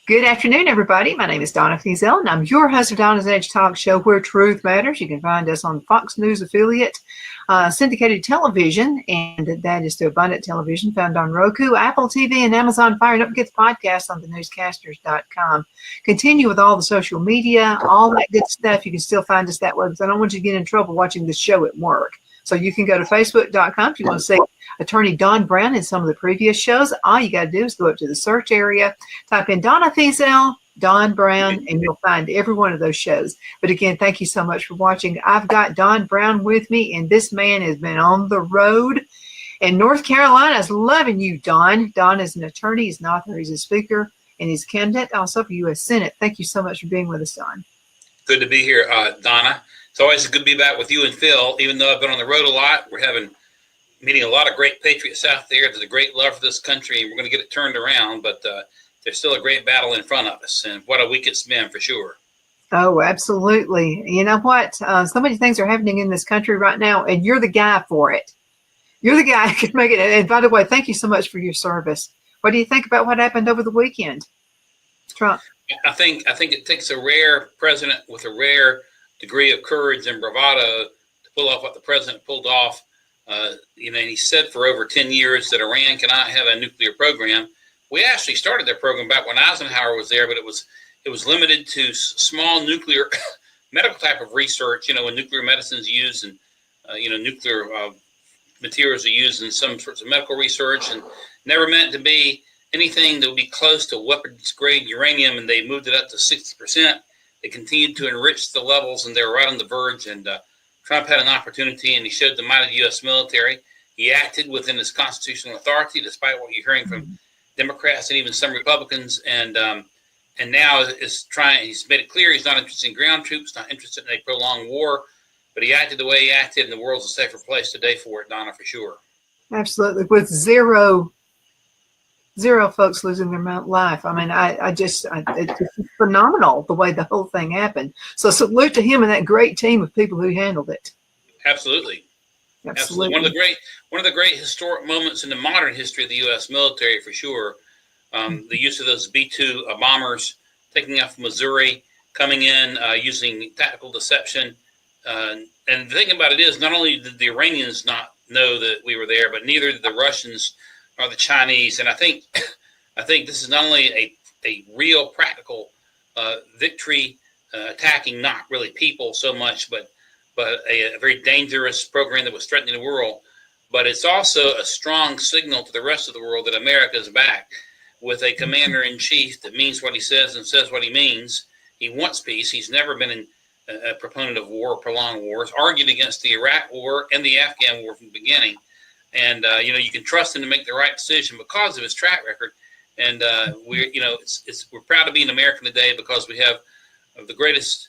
Good afternoon, everybody. My name is Donna Fiesel, and I'm your host of Donna's Edge Talk Show, where truth matters. You can find us on Fox News affiliate, syndicated television, and that is through Abundant Television, found on Roku, Apple TV, and Amazon Fire. And don't forget the podcast on thenewscasters.com. Continue with all the social media, all that good stuff. You can still find us that way, because I don't want you to get in trouble watching the show at work. So you can go to Facebook.com if you want to see Attorney Don Brown in some of the previous shows. All you got to do is go up to the search area, type in Donna Fiesel, Don Brown, and you'll find every one of those shows. But again, thank you so much for watching. I've got Don Brown with me, and this man has been on the road. And North Carolina is loving you, Don. Don is an attorney, he's an author, he's a speaker, and he's a candidate also for U.S. Senate. Thank you so much for being with us, Don. Good to be here, Donna. It's always good to be back with you and Phil. Even though I've been on the road a lot, we're meeting a lot of great patriots out there. There's a great love for this country, and we're going to get it turned around. But there's still a great battle in front of us, and what a week it's been for sure. Oh, absolutely. You know what? So many things are happening in this country right now, and you're the guy for it. You're the guy who can make it. And by the way, thank you so much for your service. What do you think about what happened over the weekend, Trump? I think it takes a rare president with a rare degree of courage and bravado to pull off what the president pulled off. And he said for over 10 years that Iran cannot have a nuclear program. We actually started that program back when Eisenhower was there, but it was limited to small nuclear medical type of research. When nuclear medicine is used and nuclear materials are used in some sorts of medical research, and never meant to be anything that would be close to weapons grade uranium. And they moved it up to 60%. They continued to enrich the levels, and they were right on the verge. And Trump had an opportunity, and he showed the might of the U.S. military. He acted within his constitutional authority, despite what you're hearing from Democrats and even some Republicans. And now he's made it clear he's not interested in ground troops, not interested in a prolonged war. But he acted the way he acted, and the world's a safer place today for it, Donna, for sure. Absolutely. With zero folks losing their life. I mean, it's phenomenal the way the whole thing happened. So salute to him and that great team of people who handled it. Absolutely. One of the great historic moments in the modern history of the U.S. military, for sure. The use of those B-2 bombers taking off Missouri, coming in using tactical deception. And the thing about it is, not only did the Iranians not know that we were there, but neither did the Russians or the Chinese. And I think this is not only a real practical victory, attacking not really people so much, but a very dangerous program that was threatening the world. But it's also a strong signal to the rest of the world that America is back with a commander-in-chief that means what he says and says what he means. He wants peace. He's never been a proponent of war or prolonged wars, argued against the Iraq war and the Afghan war from the beginning. And, you can trust him to make the right decision because of his track record. And we're proud to be an American today because we have the greatest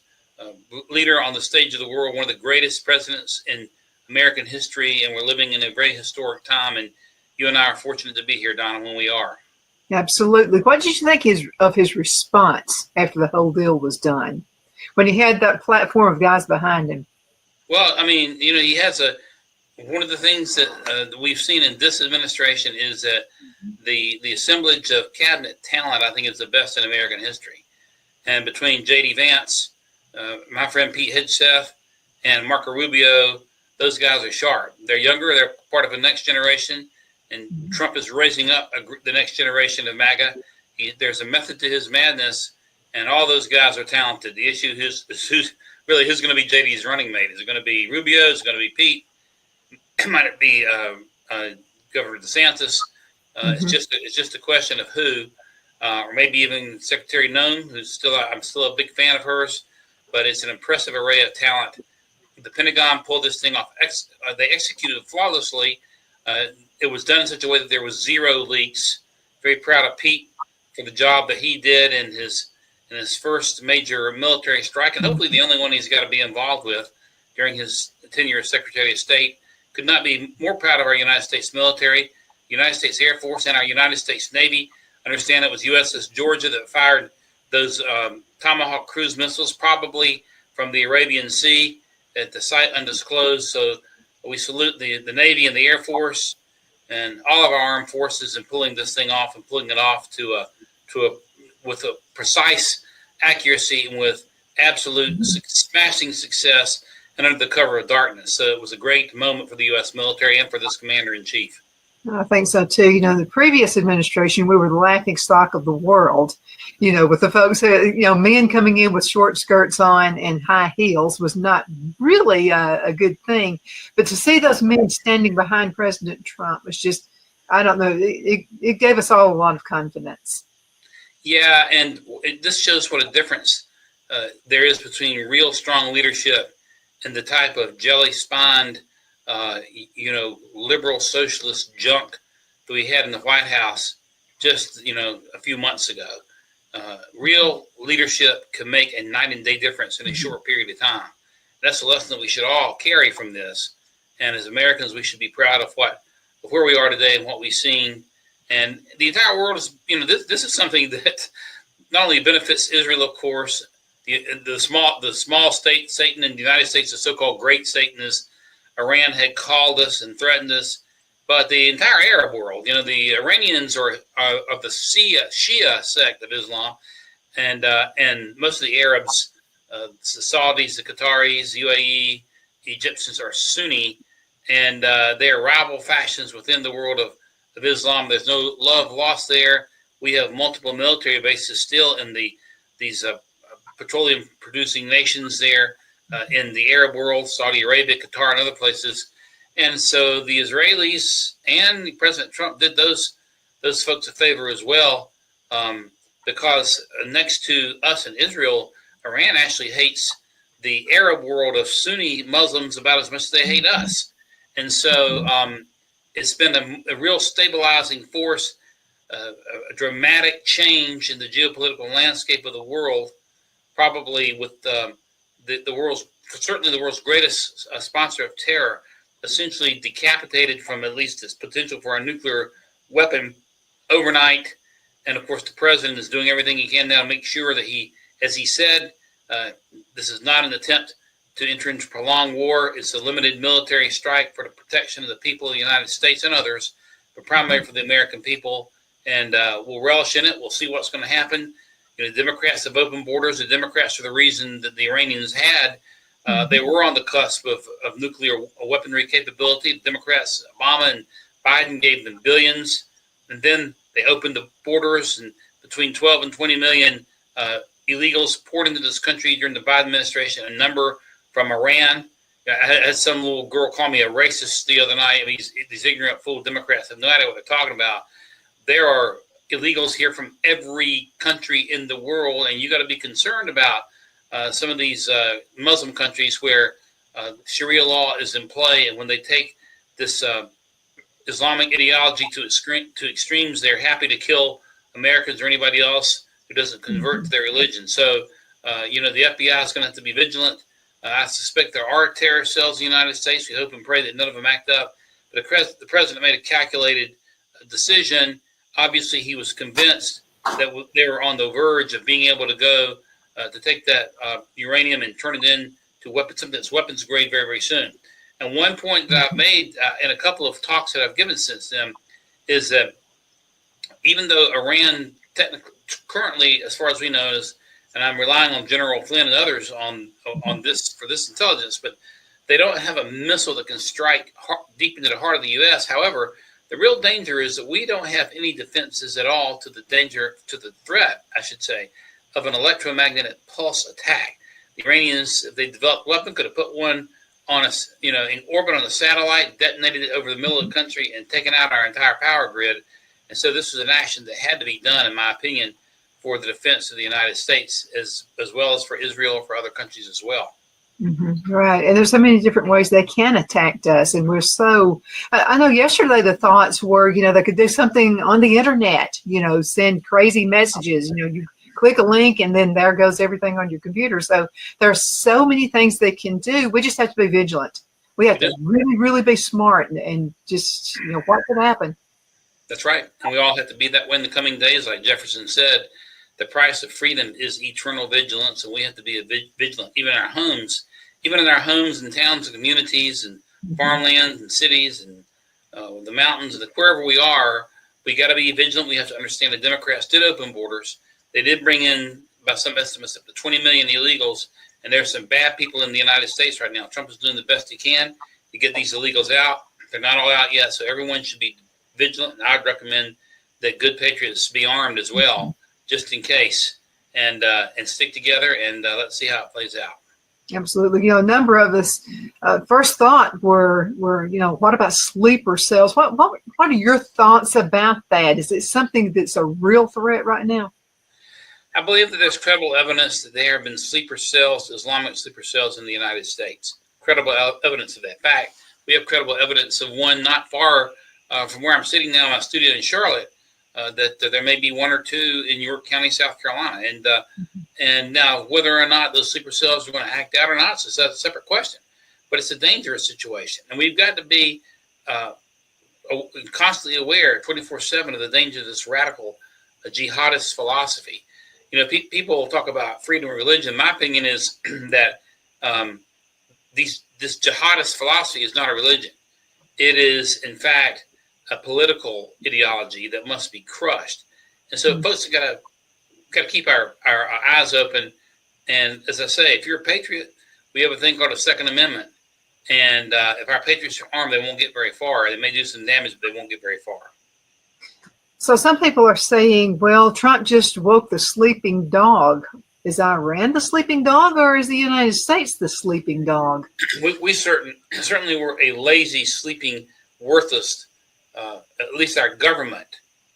leader on the stage of the world, one of the greatest presidents in American history. And we're living in a very historic time. And you and I are fortunate to be here, Donna, when we are. Absolutely. What did you think of his response after the whole deal was done, when he had that platform of guys behind him? Well, I mean, he has one of the things that we've seen in this administration is that the assemblage of cabinet talent, I think, is the best in American history. And between J.D. Vance, my friend Pete Hegseth, and Marco Rubio, those guys are sharp. They're younger. They're part of a next generation. And Trump is raising up the next generation of MAGA. There's a method to his madness, and all those guys are talented. The issue is who's going to be JD's running mate. Is it going to be Rubio? Is it going to be Pete? Might it be Governor DeSantis? It's just a question of who, or maybe even Secretary Nunn, I'm still a big fan of hers. But it's an impressive array of talent. The Pentagon pulled this thing off. They executed it flawlessly. It was done in such a way that there was zero leaks. Very proud of Pete for the job that he did in his first major military strike, and hopefully the only one he's got to be involved with during his tenure as Secretary of State. Could not be more proud of our United States military, United States Air Force, and our United States Navy. I understand it was USS Georgia that fired those Tomahawk cruise missiles, probably from the Arabian Sea at the site undisclosed. So we salute the Navy and the Air Force and all of our armed forces in pulling this thing off and pulling it off to with a precise accuracy and with absolute smashing success and under the cover of darkness. So it was a great moment for the U.S. military and for this commander-in-chief. I think so too. The previous administration, we were the laughing stock of the world, with the folks, men coming in with short skirts on and high heels was not really a good thing. But to see those men standing behind President Trump was just, I don't know, it gave us all a lot of confidence. Yeah, and this shows what a difference there is between real strong leadership and the type of jelly-spined, liberal socialist junk that we had in the White House just, a few months ago. Real leadership can make a night and day difference in a short period of time. That's a lesson that we should all carry from this. And as Americans, we should be proud of where we are today and what we've seen. And the entire world is, this is something that not only benefits Israel, of course, the small state, Satan in the United States, the so-called great Satan, as Iran had called us and threatened us, but the entire Arab world. The Iranians are of the Shia sect of Islam, and most of the Arabs, the Saudis, the Qataris, the UAE, the Egyptians are Sunni, and they are rival factions within the world of Islam. There's no love lost there. We have multiple military bases still in these petroleum-producing nations there in the Arab world, Saudi Arabia, Qatar, and other places. And so the Israelis and President Trump did those folks a favor as well, because next to us and Israel, Iran actually hates the Arab world of Sunni Muslims about as much as they hate us. And so it's been a real stabilizing force, a dramatic change in the geopolitical landscape of the world, probably with the world's, certainly the world's greatest sponsor of terror, essentially decapitated from at least its potential for a nuclear weapon overnight. And of course, the president is doing everything he can now to make sure that he, as he said, this is not an attempt to enter into prolonged war. It's a limited military strike for the protection of the people of the United States and others, but primarily for the American people. And we'll relish in it. We'll see what's going to happen. The Democrats have open borders. The Democrats are the reason that the Iranians had. They were on the cusp of nuclear weaponry capability. The Democrats, Obama and Biden, gave them billions. And then they opened the borders, and between 12 and 20 million illegals poured into this country during the Biden administration, a number from Iran. I had some little girl call me a racist the other night. These ignorant fool Democrats have no idea what they're talking about. There are illegals here from every country in the world, and you got to be concerned about some of these Muslim countries where Sharia law is in play, and when they take this Islamic ideology to extremes, they're happy to kill Americans or anybody else who doesn't convert to their religion. So, the FBI is going to have to be vigilant. I suspect there are terrorist cells in the United States. We hope and pray that none of them act up. But the president made a calculated decision. Obviously, he was convinced that they were on the verge of being able to go to take that uranium and turn it into something that's weapons grade very, very soon. And one point that I've made in a couple of talks that I've given since then is that even though Iran currently, as far as we know, is, and I'm relying on General Flynn and others on this for this intelligence, but they don't have a missile that can strike deep into the heart of the U.S. However, the real danger is that we don't have any defenses at all to the threat, I should say, of an electromagnetic pulse attack. The Iranians, if they developed a weapon, could have put one on us, in orbit on a satellite, detonated it over the middle of the country, and taken out our entire power grid. And so this was an action that had to be done, in my opinion, for the defense of the United States, as well as for Israel or for other countries as well. Mm-hmm. Right. And there's so many different ways they can attack us. And we're so, I know yesterday the thoughts were, they could do something on the internet, send crazy messages, you click a link and then there goes everything on your computer. So there are so many things they can do. We just have to be vigilant. We have to really, really be smart and just, what could happen. That's right. And we all have to be that way in the coming days. Like Jefferson said, the price of freedom is eternal vigilance, and we have to be vigilant, even in our homes and towns and communities and farmlands and cities and the mountains and wherever we are. We got to be vigilant. We have to understand the Democrats did open borders. They did bring in, by some estimates, up to 20 million illegals, and there's some bad people in the United States right now. Trump is doing the best he can to get these illegals out. They're not all out yet, so everyone should be vigilant, and I'd recommend that good patriots be armed as well, just in case, and stick together, and let's see how it plays out. Absolutely. A number of us, first thought were, what about sleeper cells? What are your thoughts about that? Is it something that's a real threat right now? I believe that there's credible evidence that there have been sleeper cells, Islamic sleeper cells in the United States. Credible evidence of that. In fact, we have credible evidence of one not far from where I'm sitting now in my studio in Charlotte, that there may be one or two in York County, South Carolina. And now whether or not those sleeper cells are going to act out or not is a separate question. But it's a dangerous situation. And we've got to be constantly aware 24/7 of the danger of this radical jihadist philosophy. People talk about freedom of religion. My opinion is that this jihadist philosophy is not a religion. It is, in fact, a political ideology that must be crushed. And so folks have got to keep our eyes open. And as I say, if you're a patriot, we have a thing called a Second Amendment. And if our patriots are armed, they won't get very far. They may do some damage, but they won't get very far. So some people are saying, well, Trump just woke the sleeping dog. Is Iran the sleeping dog, or is the United States the sleeping dog? We certainly were a lazy, sleeping, worthless, at least our government,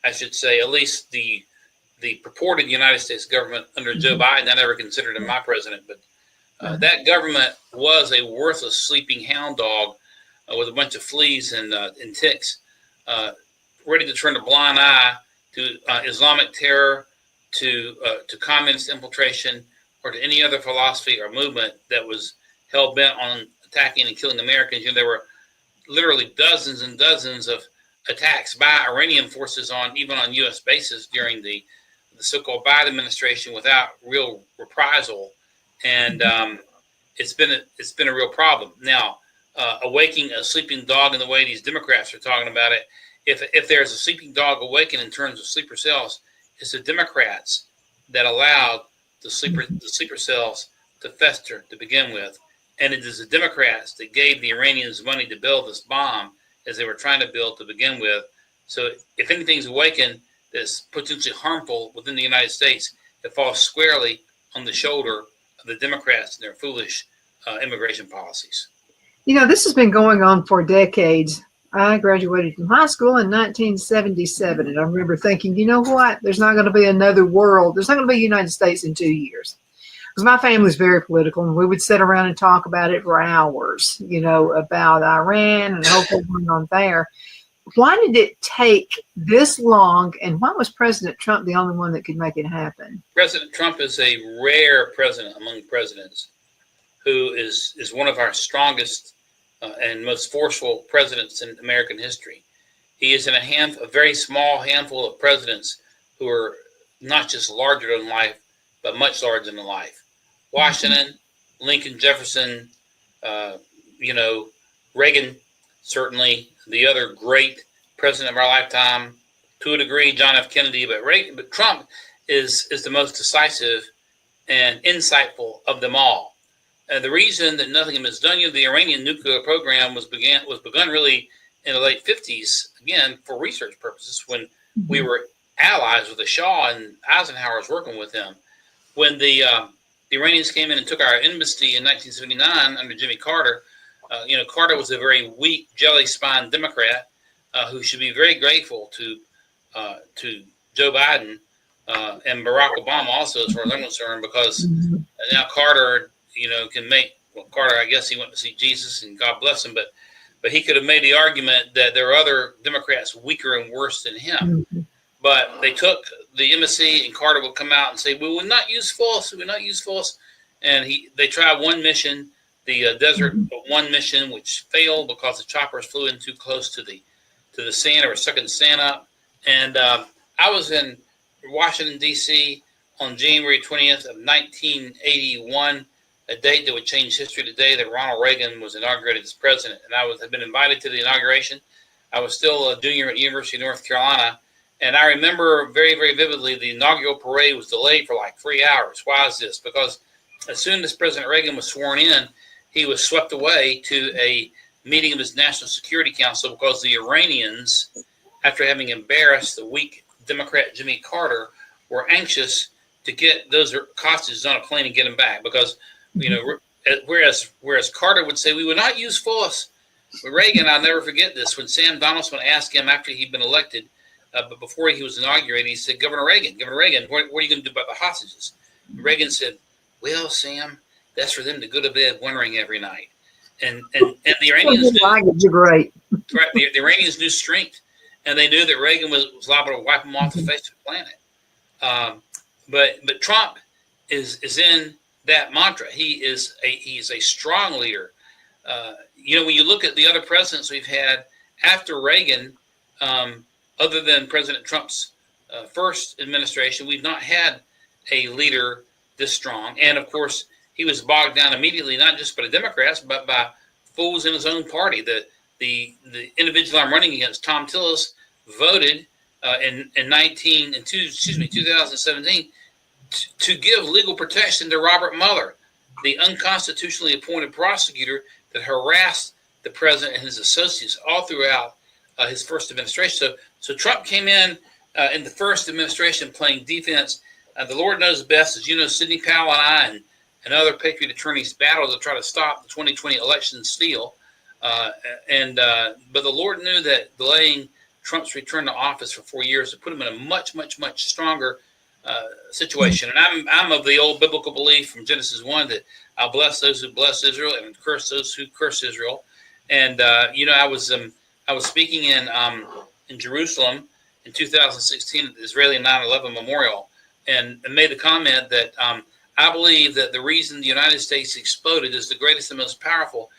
I should say, at least the purported United States government under Joe Biden. I never considered him my president, but that government was a worthless, sleeping hound dog with a bunch of fleas and ticks, ready to turn a blind eye to Islamic terror, to communist infiltration, or to any other philosophy or movement that was hell bent on attacking and killing Americans. There were literally dozens and dozens of attacks by Iranian forces even on U.S. bases during the so-called Biden administration without real reprisal, and it's been a real problem. Now, awaking a sleeping dog in the way these Democrats are talking about it, if there's a sleeping dog awakened in terms of sleeper cells, it's the Democrats that allowed the sleeper cells to fester to begin with, and it is the Democrats that gave the Iranians money to build this bomb as they were trying to build to begin with. So if anything's awakened that's potentially harmful within the United States, it falls squarely on the shoulder of the Democrats and their foolish immigration policies. This has been going on for decades. I graduated from high school in 1977, and I remember thinking, you know what? There's not going to be another world. There's not going to be a United States in 2 years. Because my family's very political, and we would sit around and talk about it for hours, about Iran and the whole thing going on there. Why did it take this long, and why was President Trump the only one that could make it happen? President Trump is a rare president among presidents who is one of our strongest and most forceful presidents in American history. He is in a very small handful of presidents who are not just larger than life, but much larger than life. Washington, Lincoln, Jefferson, Reagan, certainly the other great president of our lifetime, to a degree, John F. Kennedy, but Trump is the most decisive and insightful of them all. The reason that nothing is done, the Iranian nuclear program was begun really in the late 50s, again, for research purposes, when we were allies with the Shah and Eisenhower was working with him. When the Iranians came in and took our embassy in 1979 under Jimmy Carter, Carter was a very weak, jelly-spined Democrat who should be very grateful to Joe Biden and Barack Obama also, as far as I'm concerned, because now Carter, can make, Carter, I guess he went to see Jesus and God bless him, but he could have made the argument that there are other Democrats weaker and worse than him. But they took the embassy, and Carter would come out and say, "We will not use force. We will not use force." And they tried one mission, the Desert One mission, which failed because the choppers flew in too close to the sand, or were sucking sand up. And I was in Washington, D.C. on January 20th of 1981, a date that would change history today, that Ronald Reagan was inaugurated as president. And I had been invited to the inauguration. I was still a junior at the University of North Carolina, And I remember very, very vividly the inaugural parade was delayed for like 3 hours. Why is this? Because as soon as President Reagan was sworn in, he was swept away to a meeting of his National Security Council because the Iranians, after having embarrassed the weak Democrat Jimmy Carter, were anxious to get those hostages on a plane and get them back. Because, whereas Carter would say, we would not use force. With Reagan, I'll never forget this. When Sam Donaldson asked him after he'd been elected, but before he was inaugurated, he said, Governor Reagan, what are you going to do about the hostages? Reagan said, well, Sam, that's for them to go to bed wondering every night. And the Iranians knew, great. Right, the Iranians knew strength, and they knew that Reagan was liable to wipe them off the face of the planet. But Trump is in that mantra. He's a strong leader. When you look at the other presidents we've had after Reagan, other than President Trump's first administration, we've not had a leader this strong. And of course, he was bogged down immediately, not just by the Democrats, but by fools in his own party. The individual I'm running against, Tom Tillis, voted in 2017 to give legal protection to Robert Mueller, the unconstitutionally appointed prosecutor that harassed the president and his associates all throughout his first administration. So Trump came in the first administration playing defense. The Lord knows best, as you know, Sidney Powell and I and other Patriot attorneys battled to try to stop the 2020 election steal. But the Lord knew that delaying Trump's return to office for 4 years would put him in a much, much, much stronger situation. And I'm of the old biblical belief from Genesis 1 that I'll bless those who bless Israel and curse those who curse Israel. And I was speaking in Jerusalem in 2016 at the Israeli 9/11 Memorial, and made the comment that I believe that the reason the United States exploded is the greatest and most powerful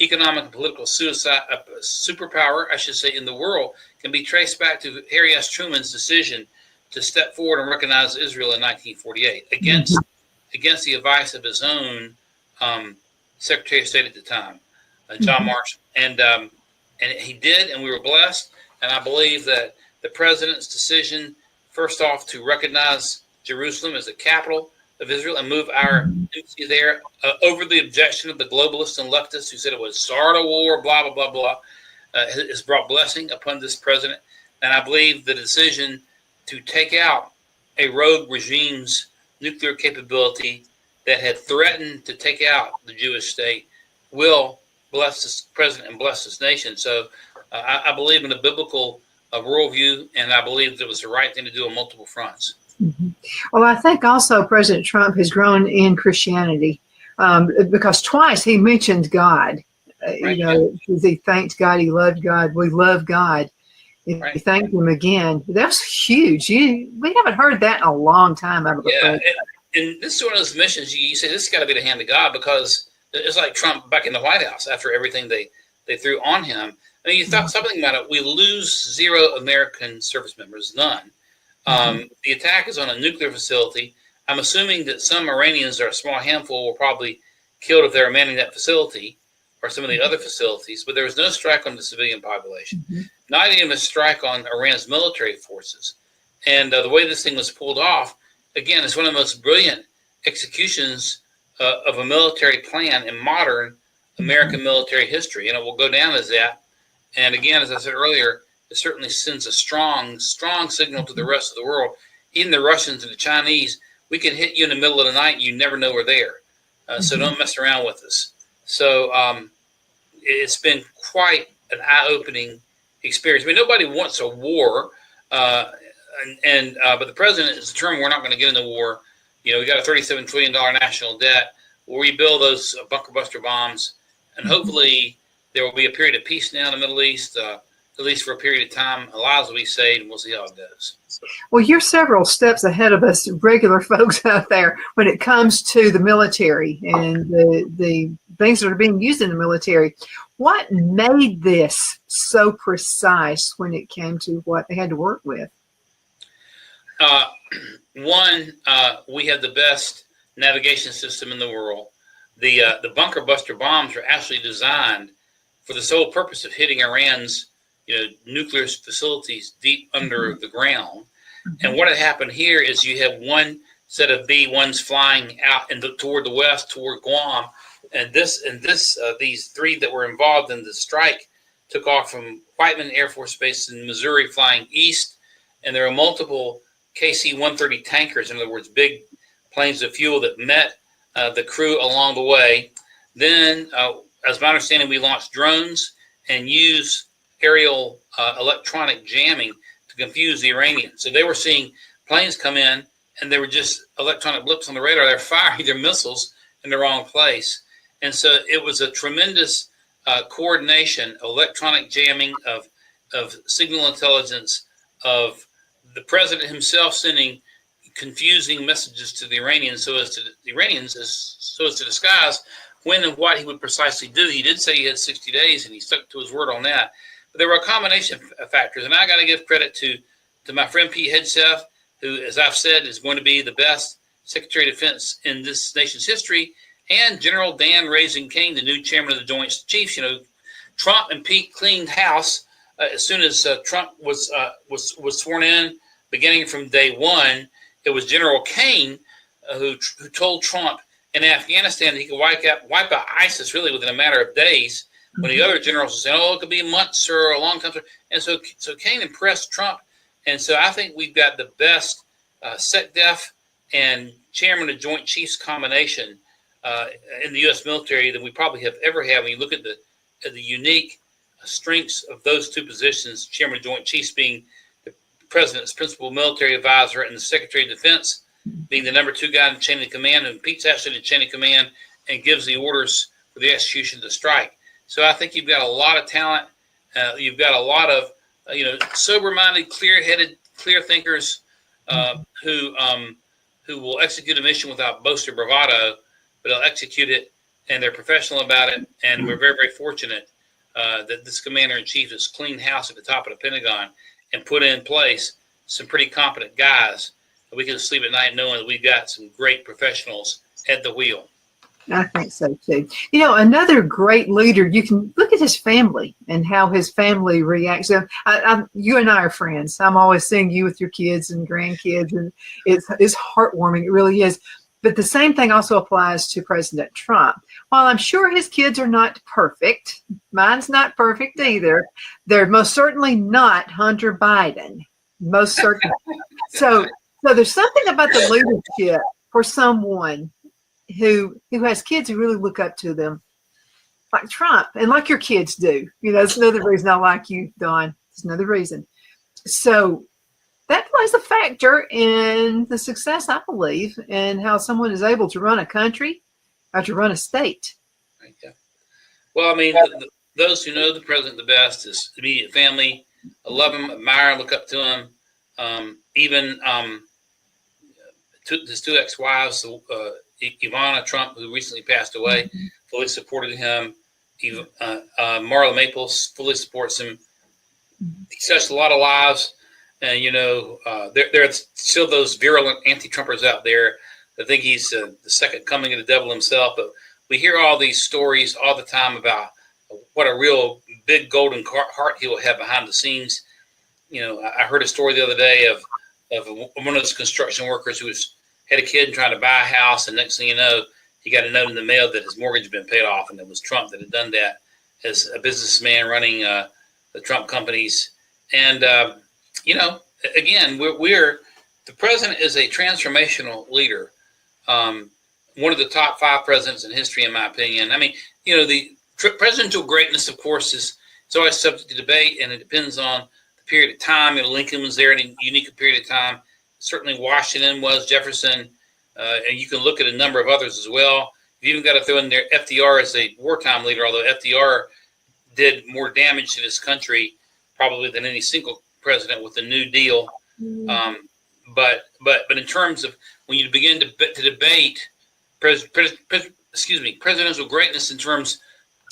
economic and political superpower, I should say, in the world, can be traced back to Harry S. Truman's decision to step forward and recognize Israel in 1948 against the advice of his own Secretary of State at the time, John Marshall. And he did, and we were blessed. And I believe that the president's decision, first off, to recognize Jerusalem as the capital of Israel and move our embassy there over the objection of the globalists and leftists who said it was start a war, blah, blah, blah, blah, has brought blessing upon this president. And I believe the decision to take out a rogue regime's nuclear capability that had threatened to take out the Jewish state will bless this president and bless this nation. So I believe in a biblical worldview, and I believe that it was the right thing to do on multiple fronts. Mm-hmm. Well, I think also President Trump has grown in Christianity because twice he mentioned God. Right. He thanked God, he loved God, we love God. He thanked him again. That's huge. We haven't heard that in a long time out of the president. And this is one of those missions you say this has got to be the hand of God, because it's like Trump back in the White House after everything they threw on him. I mean, you thought something about it. We lose 0 American service members, none. The attack is on a nuclear facility. I'm assuming that some Iranians, or a small handful, were probably killed if they were manning that facility or some of the other facilities, but there was no strike on the civilian population, not even a strike on Iran's military forces. And the way this thing was pulled off, again, it's one of the most brilliant executions of a military plan in modern American military history. And it will go down as that. And again, as I said earlier, it certainly sends a strong, strong signal to the rest of the world, even the Russians and the Chinese. We can hit you in the middle of the night and you never know we're there. So don't mess around with us. So it's been quite an eye-opening experience. I mean, nobody wants a war, but the president is determined we're not going to get into war. We got a $37 trillion national debt. We'll rebuild those bunker buster bombs, and hopefully there will be a period of peace now in the Middle East, at least for a period of time. Lives will be saved, and we'll see how it goes. Well, you're several steps ahead of us regular folks out there when it comes to the military and the things that are being used in the military. What made this so precise when it came to what they had to work with? One, we have the best navigation system in the world. The bunker buster bombs are actually designed for the sole purpose of hitting Iran's nuclear facilities deep under the ground. And what had happened here is you have one set of B-1s flying out toward the west, toward Guam, and these three that were involved in the strike took off from Whiteman Air Force Base in Missouri, flying east, and there were multiple KC-130 tankers, in other words, big planes of fuel that met the crew along the way. Then, as my understanding, we launched drones and used aerial electronic jamming to confuse the Iranians. So they were seeing planes come in, and they were just electronic blips on the radar. They're firing their missiles in the wrong place. And so it was a tremendous coordination, electronic jamming of signal intelligence, of the president himself sending confusing messages to the Iranians so as to disguise when and what he would precisely do. He did say he had 60 days, and he stuck to his word on that. But there were a combination of factors, and I got to give credit to my friend Pete Hegseth, who, as I've said, is going to be the best Secretary of Defense in this nation's history, and General Dan Raising King, the new chairman of the Joint Chiefs. Trump and Pete cleaned house as soon as Trump was sworn in, beginning from day one. It was General Kane who told Trump in Afghanistan that he could wipe out ISIS really within a matter of days, when the other generals were saying, "Oh, it could be months or a long time." And so Kane impressed Trump, and so I think we've got the best SecDef and Chairman of Joint Chiefs combination in the U.S. military that we probably have ever had. When you look at the unique strengths of those two positions, Chairman of Joint Chiefs being the President's principal military advisor, and the Secretary of Defense being the number 2 guy in the chain of command, and Pete's actually the chain of command and gives the orders for the execution of the strike. So I think you've got a lot of talent. You've got a lot of sober-minded, clear-headed, clear thinkers who will execute a mission without boast or bravado, but they'll execute it, and they're professional about it. And we're very, very fortunate that this commander-in-chief has cleaned house at the top of the Pentagon and put in place some pretty competent guys that we can sleep at night knowing that we've got some great professionals at the wheel. I think so too. Another great leader, you can look at his family and how his family reacts. So you and I are friends. I'm always seeing you with your kids and grandkids, and it's heartwarming. It really is. But the same thing also applies to President Trump. While I'm sure his kids are not perfect, mine's not perfect either, they're most certainly not Hunter Biden. Most certainly. So there's something about the leadership for someone who has kids who really look up to them, like Trump, and like your kids do. That's another reason I like you, Don. It's another reason. So that plays a factor in the success, I believe, and how someone is able to run a country or to run a state. Yeah. Well, I mean, those who know the president the best is immediate family. I love him, admire him, look up to him. Even his 2 ex-wives, Ivana Trump, who recently passed away, fully supported him. Marla Maples fully supports him. He touched a lot of lives. And, there are still those virulent anti-Trumpers out there that think he's the second coming of the devil himself. But we hear all these stories all the time about what a real big golden heart he will have behind the scenes. I heard a story the other day of one of those construction workers who had a kid and trying to buy a house, and next thing you know, he got a note in the mail that his mortgage had been paid off, and it was Trump that had done that as a businessman running the Trump companies. And again, the president is a transformational leader. One of the top 5 presidents in history, in my opinion. I mean, the presidential greatness, of course, it's always subject to debate, and it depends on the period of time. Lincoln was there in a unique period of time. Certainly Washington was, Jefferson, and you can look at a number of others as well. You even got to throw in there FDR as a wartime leader, although FDR did more damage to this country probably than any single president with the New Deal. But in terms of when you begin to debate presidential greatness in terms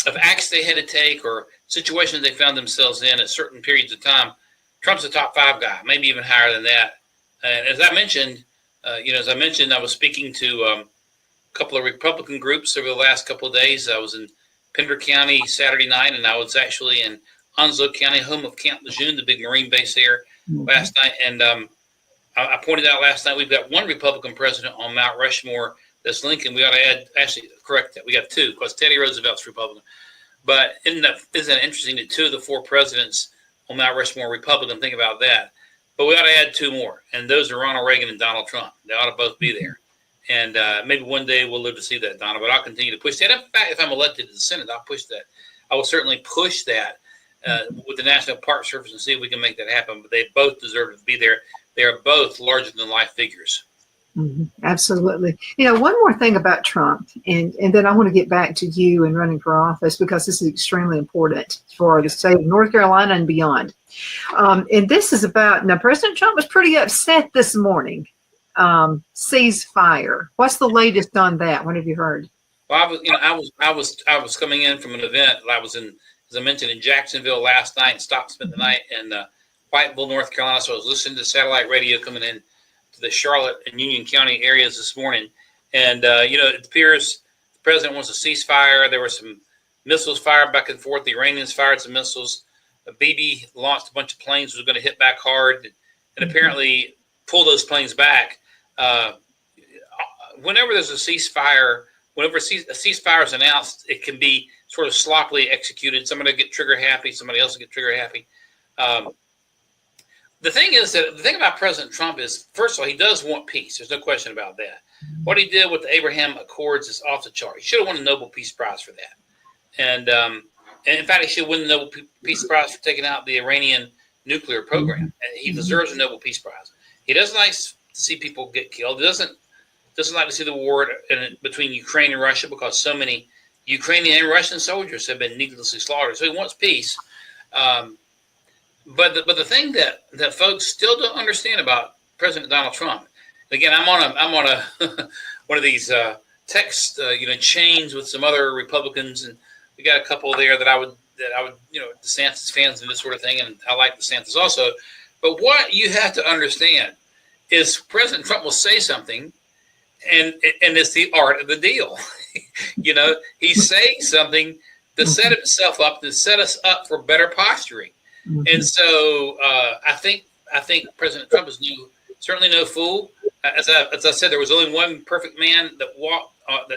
of acts they had to take or situations they found themselves in at certain periods of time, Trump's a top 5 guy, maybe even higher than that. And as I mentioned, I was speaking to a couple of Republican groups over the last couple of days. I was in Pender County Saturday night, and I was actually in Onslow County, home of Camp Lejeune, the big Marine base there last night. And I pointed out last night, we've got one Republican president on Mount Rushmore. That's Lincoln. We ought to add, actually, correct that. We got two, because Teddy Roosevelt's Republican. But isn't it interesting that 2 of the 4 presidents on Mount Rushmore are Republican? Think about that. But we ought to add 2 more, and those are Ronald Reagan and Donald Trump. They ought to both be there. And maybe one day we'll live to see that, Donna, but I'll continue to push that. In fact, if I'm elected to the Senate, I'll push that. I will certainly push that with the National Park Service and see if we can make that happen. But they both deserve to be there. They are both larger than life figures. Mm-hmm. Absolutely. One more thing about Trump, and then I want to get back to you and running for office, because this is extremely important for the state of North Carolina and beyond. And this is about, now, President Trump was pretty upset this morning. Ceasefire. What's the latest on that? What have you heard? Well, I was coming in from an event. I was in, as I mentioned, in Jacksonville last night and spent the night in Whiteville, North Carolina. So I was listening to satellite radio coming in to the Charlotte and Union County areas this morning. And, it appears the president wants a ceasefire. There were some missiles fired back and forth. The Iranians fired some missiles. Bibi launched a bunch of planes, was going to hit back hard, and apparently pull those planes back. Whenever there's a ceasefire, whenever a ceasefire is announced, it can be sort of sloppily executed. Somebody will get trigger happy, somebody else will get trigger happy. The thing about President Trump is, first of all, he does want peace. There's no question about that. What he did with the Abraham Accords is off the chart. He should have won a Nobel Peace Prize for that. And in fact, he should win the Nobel Peace Prize for taking out the Iranian nuclear program. And he deserves a Nobel Peace Prize. He doesn't like to see people get killed. He doesn't like to see the war between Ukraine and Russia, because so many Ukrainian and Russian soldiers have been needlessly slaughtered. So he wants peace. But the thing that folks still don't understand about President Donald Trump, again, I'm on a one of these text chains with some other Republicans, and we got a couple there that I would DeSantis fans and this sort of thing, and I like DeSantis also. But what you have to understand is President Trump will say something, and it's the art of the deal. He's saying something to set himself up, to set us up for better posturing. And so I think President Trump is certainly no fool. As I said, there was only one perfect man that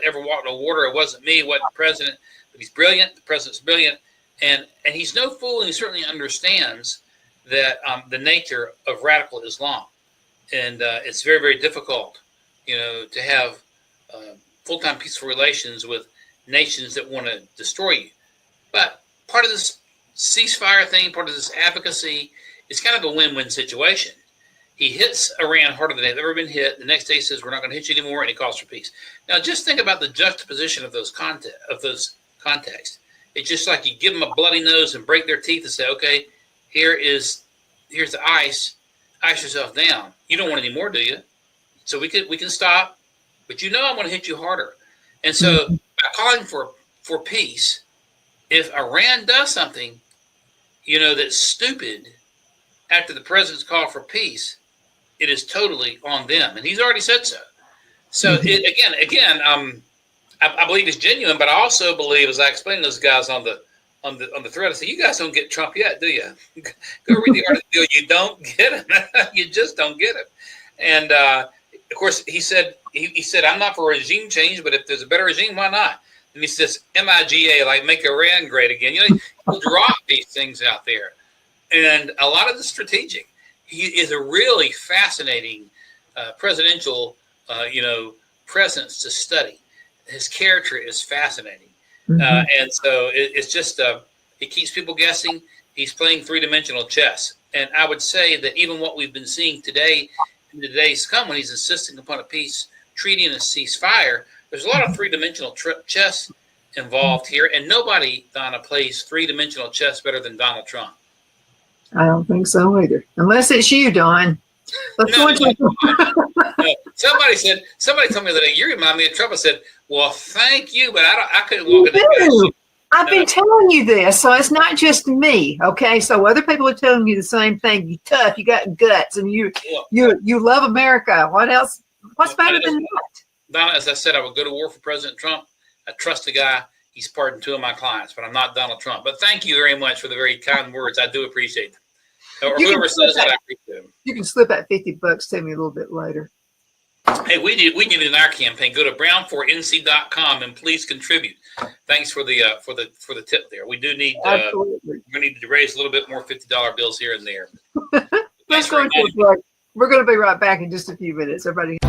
ever walked on water. It wasn't me. It wasn't the president. But he's brilliant. The president's brilliant, and he's no fool. And he certainly understands that the nature of radical Islam, and it's very, very difficult, to have full-time peaceful relations with nations that want to destroy you. But part of this ceasefire thing, part of this advocacy, is kind of a win-win situation. He hits Iran harder than they've ever been hit. The next day he says, we're not going to hit you anymore, and he calls for peace. Now, just think about the juxtaposition of those contexts. It's just like you give them a bloody nose and break their teeth and say, okay, here's the ice yourself down. You don't want any more, do you? So we can stop, but I'm going to hit you harder. And so by calling for peace, if Iran does something, that's stupid after the president's call for peace, it is totally on them, and he's already said so. So again, I believe it's genuine, but I also believe, as I explained to those guys on the thread, I said, you guys don't get Trump yet, do you? Go read the article. You don't get him. You just don't get him. And of course, he said, I'm not for regime change, but if there's a better regime, why not? And he says, MIGA, like make Iran great again. He'll drop these things out there. And a lot of the strategic. He is a really fascinating presidential, presence to study. His character is fascinating. And so it's just, it keeps people guessing. He's playing three-dimensional chess. And I would say that even what we've been seeing today, in the days to come, when he's insisting upon a peace treaty and a ceasefire, there's a lot of three-dimensional chess involved here. And nobody, Donna, plays three-dimensional chess better than Donald Trump. I don't think so either. Unless it's you, Don. No. Somebody told me that you remind me of Trump. I said, well, thank you, but I couldn't walk in the I've been telling you this, so it's not just me, okay? So other people are telling you the same thing. You're tough, you got guts, and you love America. What else? What's better than that? Donna, as I said, I would go to war for President Trump. I trust the guy. He's pardoned 2 of my clients, but I'm not Donald Trump. But thank you very much for the very kind words. I do appreciate them. Or whoever says that, I appreciate them. You can slip that $50 to me a little bit later. Hey, we did it in our campaign. Go to brown4nc.com and please contribute. Thanks for the tip there. We do need we need to raise a little bit more $50 bills here and there. Let's go into a break. We're going to be right back in just a few minutes. Everybody.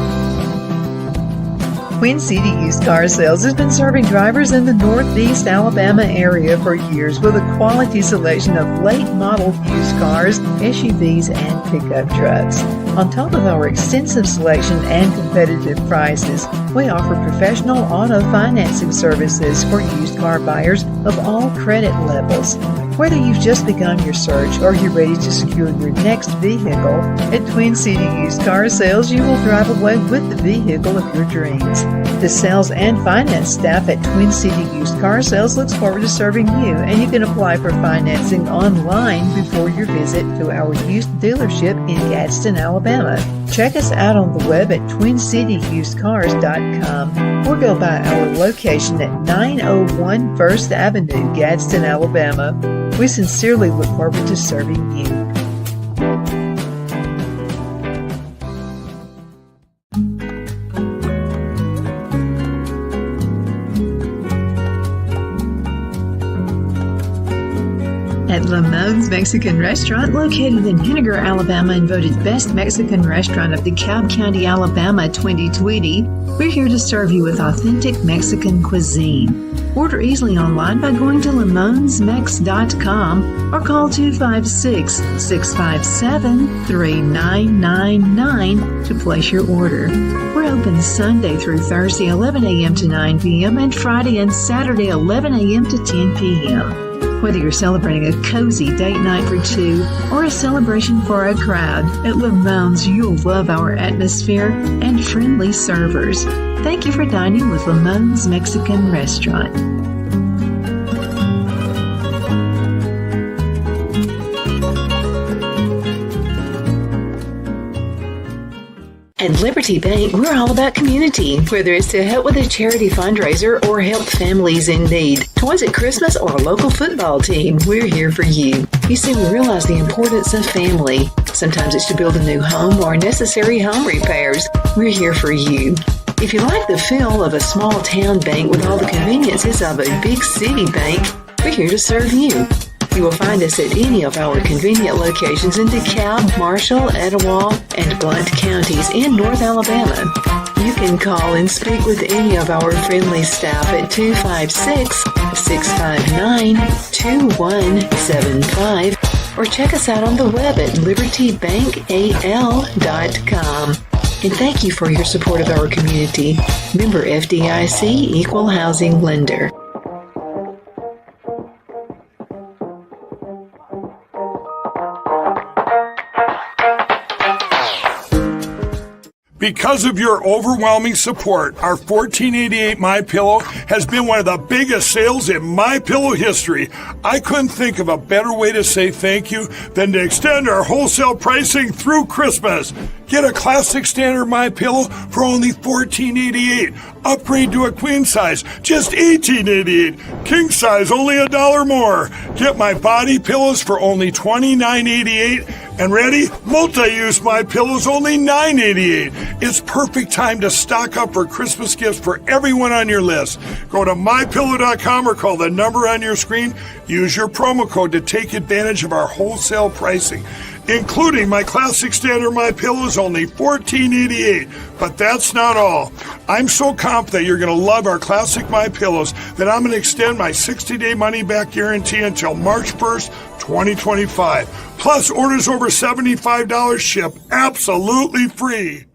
Twin City Used Car Sales has been serving drivers in the Northeast Alabama area for years with a quality selection of late model used cars, SUVs, and pickup trucks. On top of our extensive selection and competitive prices, we offer professional auto financing services for used car buyers of all credit levels. Whether you've just begun your search or you're ready to secure your next vehicle, at Twin City Used Car Sales, you will drive away with the vehicle of your dreams. The sales and finance staff at Twin City Used Car Sales looks forward to serving you, and you can apply for financing online before your visit to our used dealership in Gadsden, Alabama. Check us out on the web at twincityusedcars.com or go by our location at 901 First Avenue, Gadsden, Alabama. We sincerely look forward to serving you. At Lamone's Mexican Restaurant, located in Henniger, Alabama, and voted Best Mexican Restaurant of DeKalb County, Alabama 2020, we're here to serve you with authentic Mexican cuisine. Order easily online by going to lamonsmex.com or call 256-657-3999 to place your order. We're open Sunday through Thursday 11 a.m. to 9 p.m. and Friday and Saturday 11 a.m. to 10 p.m. Whether you're celebrating a cozy date night for 2 or a celebration for a crowd, at Lamone's you'll love our atmosphere and friendly servers. Thank you for dining with Lamone's Mexican Restaurant. At Liberty Bank, we're all about community, whether it's to help with a charity fundraiser or help families in need. Toys at Christmas or a local football team, we're here for you. You see, we realize the importance of family. Sometimes it's to build a new home or necessary home repairs. We're here for you. If you like the feel of a small town bank with all the conveniences of a big city bank, we're here to serve you. You will find us at any of our convenient locations in DeKalb, Marshall, Etowah, and Blount counties in North Alabama. You can call and speak with any of our friendly staff at 256-659-2175 or check us out on the web at libertybankal.com. And thank you for your support of our community. Member FDIC Equal Housing Lender. Because of your overwhelming support, our 1488 MyPillow has been one of the biggest sales in MyPillow history. I couldn't think of a better way to say thank you than to extend our wholesale pricing through Christmas. Get a classic standard MyPillow for only $14.88. Upgrade to a queen size, just $18.88. King size, only $1 more. Get my body pillows for only $29.88. And ready? Multi-use MyPillows, only $9.88. It's perfect time to stock up for Christmas gifts for everyone on your list. Go to MyPillow.com or call the number on your screen. Use your promo code to take advantage of our wholesale pricing. Including my classic standard MyPillows, only $14.88. But that's not all. I'm so confident you're going to love our classic MyPillows that I'm going to extend my 60-day money-back guarantee until March 1st, 2025. Plus, orders over $75 ship absolutely free.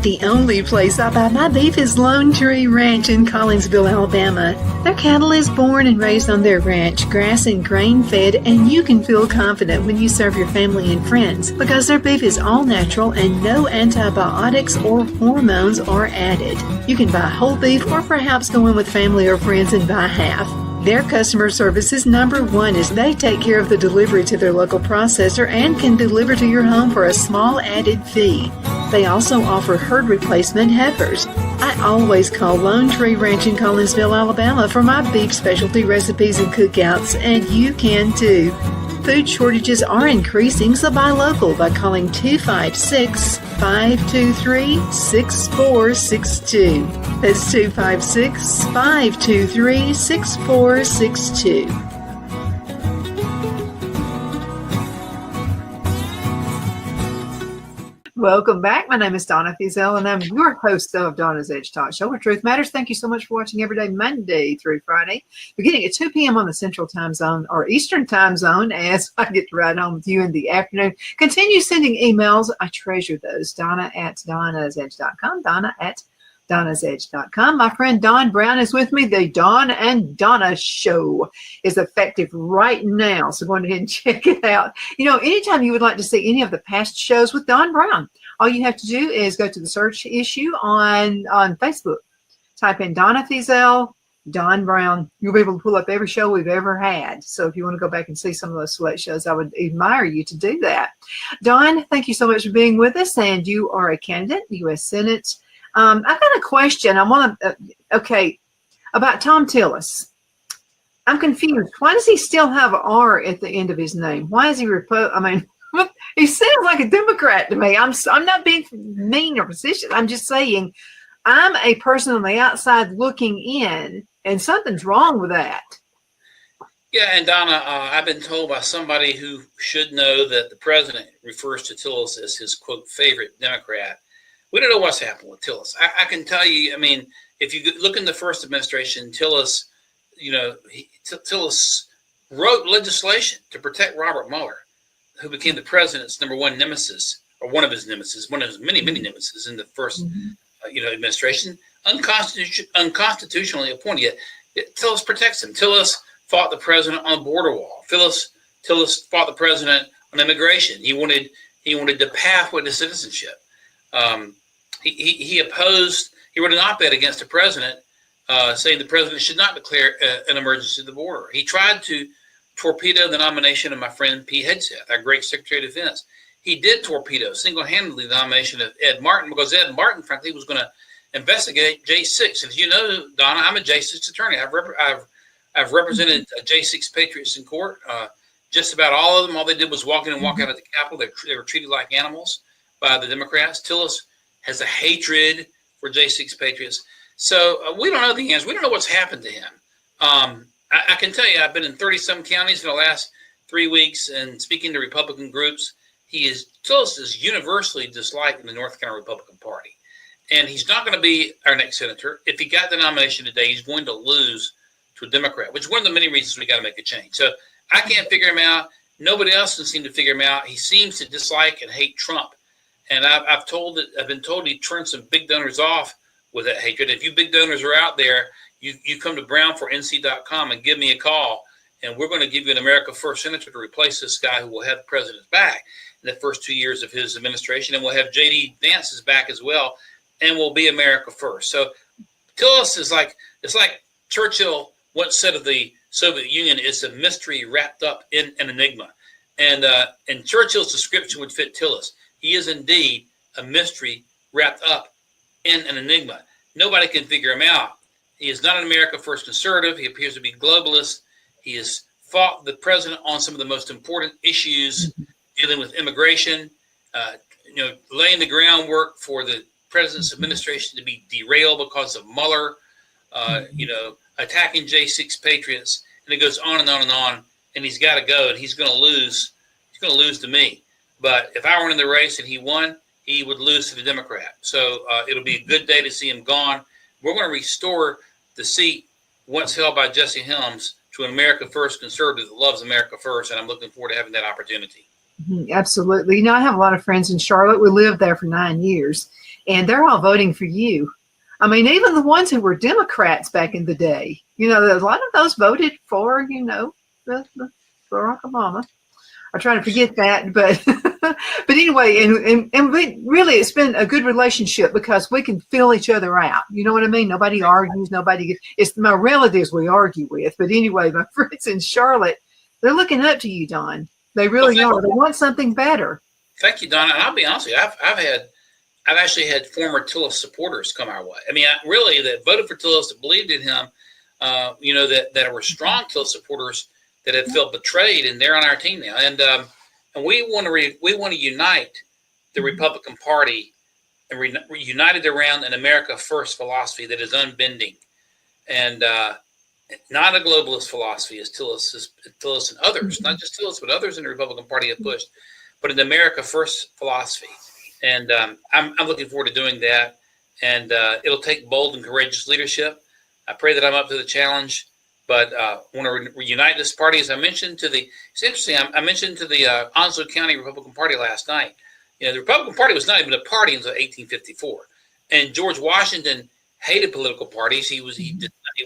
The only place I buy my beef is Lone Tree Ranch in Collinsville, Alabama. Their cattle is born and raised on their ranch, grass and grain fed, and you can feel confident when you serve your family and friends because their beef is all natural and no antibiotics or hormones are added. You can buy whole beef or perhaps go in with family or friends and buy half. Their customer service is number one as they take care of the delivery to their local processor and can deliver to your home for a small added fee. They also offer herd replacement heifers. I always call Lone Tree Ranch in Collinsville, Alabama for my beef specialty recipes and cookouts, and you can too. Food shortages are increasing, so buy local by calling 256-523-6462. That's 256-523-6462. Welcome back. My name is Donna Fiesel, and I'm your host of Donna's Edge Talk Show, where truth matters. Thank you so much for watching every day, Monday through Friday, beginning at 2 p.m. on the Central Time Zone or Eastern Time Zone, as I get to ride home with you in the afternoon. Continue sending emails. I treasure those. Donna@donnasedge.com. Donna@donnasedge.com. My friend Don Brown is with me. The Dawn and Donna Show is effective right now, so go ahead and check it out. You know, anytime you would like to see any of the past shows with Don Brown, all you have to do is go to the search issue on Facebook. Type in Donna Fiesel, Don Brown. You'll be able to pull up every show we've ever had. So if you want to go back and see some of those select shows, I would admire you to do that. Don, thank you so much for being with us, and you are a candidate, U.S. Senate. I've got a question. I want to, about Thom Tillis. I'm confused. Why does he still have R at the end of his name? Why is he he sounds like a Democrat to me. I'm not being mean or facetious. I'm just saying I'm a person on the outside looking in, and something's wrong with that. Yeah, and Donna, I've been told by somebody who should know that the president refers to Tillis as his, quote, favorite Democrat. We don't know what's happened with Tillis. I can tell you, I mean, if you look in the first administration, Tillis, Tillis wrote legislation to protect Robert Mueller, who became the president's number one nemesis, or one of his nemesis, one of his many, many nemesis in the first, administration, unconstitutionally appointed. Yet Tillis protects him. Tillis fought the president on the border wall. Tillis fought the president on immigration. He wanted the pathway to citizenship. He wrote an op-ed against the president, saying the president should not declare an emergency at the border. He tried to torpedo the nomination of my friend Pete Hegseth, our great Secretary of Defense. He did torpedo single-handedly the nomination of Ed Martin, because Ed Martin, frankly, was going to investigate J6. And as you know, Donna, I'm a J6 attorney. I've represented J6 patriots in court. Just about all of them, all they did was walk in and walk out of the Capitol. They were treated like animals by the Democrats. Tillis has a hatred for J6 patriots. So we don't know the answer. We don't know what's happened to him. I can tell you, I've been in 30-some counties in the last 3 weeks and speaking to Republican groups. Tillis is universally disliked in the North Carolina Republican Party. And he's not going to be our next senator. If he got the nomination today, he's going to lose to a Democrat, which is one of the many reasons we got to make a change. So I can't figure him out. Nobody else can seem to figure him out. He seems to dislike and hate Trump. And I've been told he turned some big donors off with that hatred. If you big donors are out there, you come to brownfornc.com and give me a call, and we're going to give you an America First senator to replace this guy who will have the president's back in the first 2 years of his administration, and we'll have J.D. Vance's back as well, and we'll be America First. So Tillis is it's like Churchill once said of the Soviet Union, it's a mystery wrapped up in an enigma. And Churchill's description would fit Tillis. He is indeed a mystery wrapped up in an enigma. Nobody can figure him out. He is not an America First conservative. He appears to be globalist. He has fought the president on some of the most important issues dealing with immigration, laying the groundwork for the president's administration to be derailed because of Mueller, attacking J6 patriots, and it goes on and on and on. And he's got to go, and he's going to lose. He's going to lose to me. But if I were in the race and he won, he would lose to the Democrat. So it'll be a good day to see him gone. We're going to restore the seat once held by Jesse Helms to an America First conservative that loves America First, and I'm looking forward to having that opportunity. Absolutely. I have a lot of friends in Charlotte. We lived there for 9 years, and they're all voting for you. I mean, even the ones who were Democrats back in the day, a lot of those voted for, Barack Obama. I try to forget that, but anyway, and really, it's been a good relationship because we can fill each other out. You know what I mean? Nobody argues. It's my relatives we argue with. But anyway, my friends in Charlotte, they're looking up to you, Don. They really are. They want something better. Thank you, Donna. And I'll be honest with you, I've had I've actually had former Tillis supporters come our way. I mean, really, that voted for Tillis, that believed in him, that were strong Tillis supporters that had felt betrayed, and they're on our team now. And we want to unite the Republican Party and united around an America First philosophy that is unbending, and not a globalist philosophy as Tillis and others, not just Tillis, but others in the Republican Party have pushed, but an America First philosophy. And I'm looking forward to doing that. And it'll take bold and courageous leadership. I pray that I'm up to the challenge. But I want to reunite this party, as I mentioned to the. It's interesting. I mentioned to the Onslow County Republican Party last night. The Republican Party was not even a party until 1854, and George Washington hated political parties. He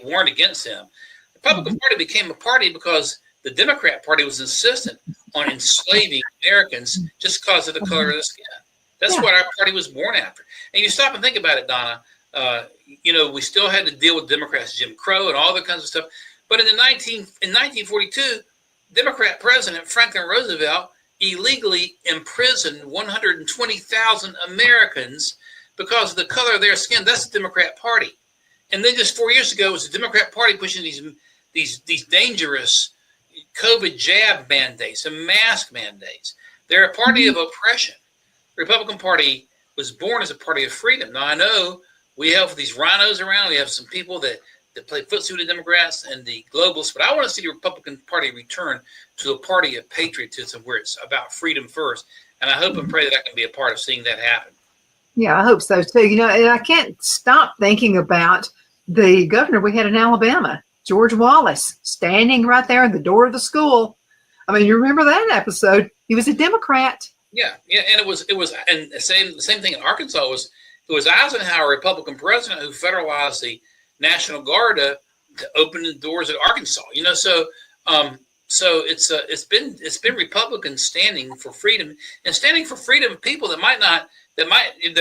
warned against them. The Republican Party became a party because the Democrat Party was insistent on enslaving Americans just because of the color of the skin. That's what our party was born after. And you stop and think about it, Donna. We still had to deal with Democrats, Jim Crow, and all that kinds of stuff. But in 1942, Democrat President Franklin Roosevelt illegally imprisoned 120,000 Americans because of the color of their skin. That's the Democrat Party. And then just 4 years ago, it was the Democrat Party pushing these dangerous COVID jab mandates and mask mandates. They're a party of oppression. The Republican Party was born as a party of freedom. Now, I know we have these rhinos around. We have some people that play footsie with the Democrats and the globalists, but I want to see the Republican Party return to a party of patriotism where it's about freedom first. And I hope and pray that I can be a part of seeing that happen. Yeah, I hope so too. And I can't stop thinking about the governor we had in Alabama, George Wallace, standing right there at the door of the school. I mean, you remember that episode? He was a Democrat. Yeah, and it was, and the same thing in Arkansas was. It was Eisenhower, Republican president, who federalized the National Guard to open the doors at Arkansas. So it's been Republicans standing for freedom and standing for freedom of people that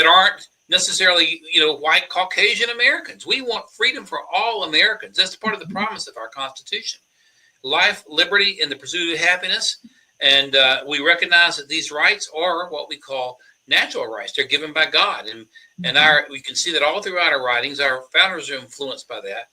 aren't necessarily white Caucasian Americans. We want freedom for all Americans. That's part of the promise of our Constitution: life, liberty, and the pursuit of happiness. And we recognize that these rights are what we call natural rights. They're given by God, and we can see that all throughout our writings. Our founders are influenced by that.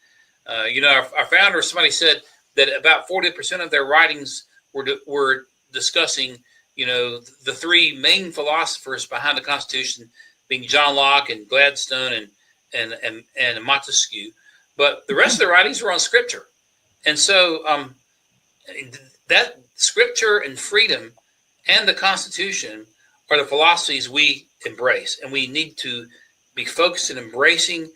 Our founders, somebody said that about 40% of their writings were discussing, the three main philosophers behind the Constitution, being John Locke and Gladstone and Montesquieu. But the rest of the writings were on Scripture, and so that Scripture and freedom and the Constitution are the philosophies we embrace, and we need to be focused in embracing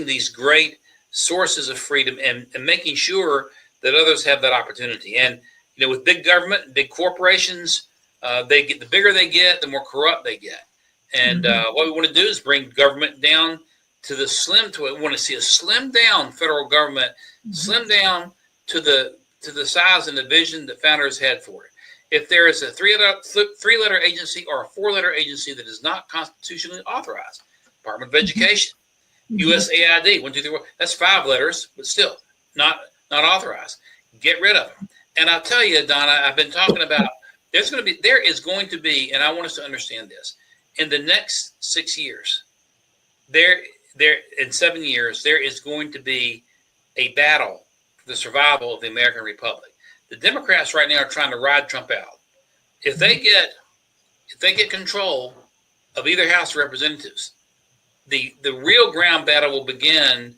these great sources of freedom and making sure that others have that opportunity. And with big government, big corporations, the bigger they get, the more corrupt they get. And what we want to do is bring government down to the slim. We want to see a slim down federal government, slim down to the size and the vision that founders had for it. If there is a three-letter agency or a four-letter agency that is not constitutionally authorized, Department of Education, USAID, 1, 2, 3, 4, that's 5 letters, but still not authorized. Get rid of them. And I'll tell you, Donna, I've been talking about there is going to be, and I want us to understand this, in the next 6 years, in 7 years, there is going to be a battle for the survival of the American Republic. The Democrats right now are trying to ride Trump out. If they get control of either House of Representatives, the real ground battle will begin,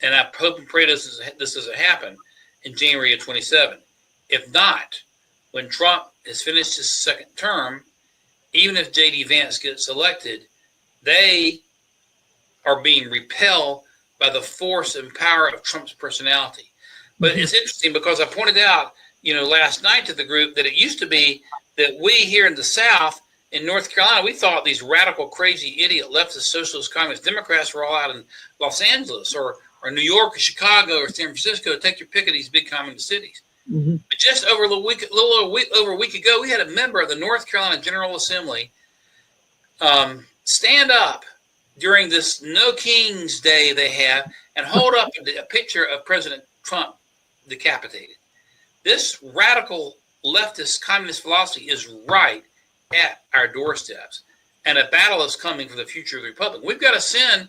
and I hope and pray this doesn't happen in January of 27. If not, when Trump has finished his second term, even if J.D. Vance gets elected, they are being repelled by the force and power of Trump's personality. But it's interesting because I pointed out, last night to the group that it used to be that we here in the South, in North Carolina, we thought these radical, crazy, idiot, leftist, socialist, communist Democrats were all out in Los Angeles or New York or Chicago or San Francisco. Take your pick of these big communist cities. Mm-hmm. But just over a little over a week ago, we had a member of the North Carolina General Assembly stand up during this No Kings Day they have and hold up a picture of President Trump decapitated. This radical leftist communist philosophy is right at our doorsteps. and a battle is coming for the future of the republic. We've got to send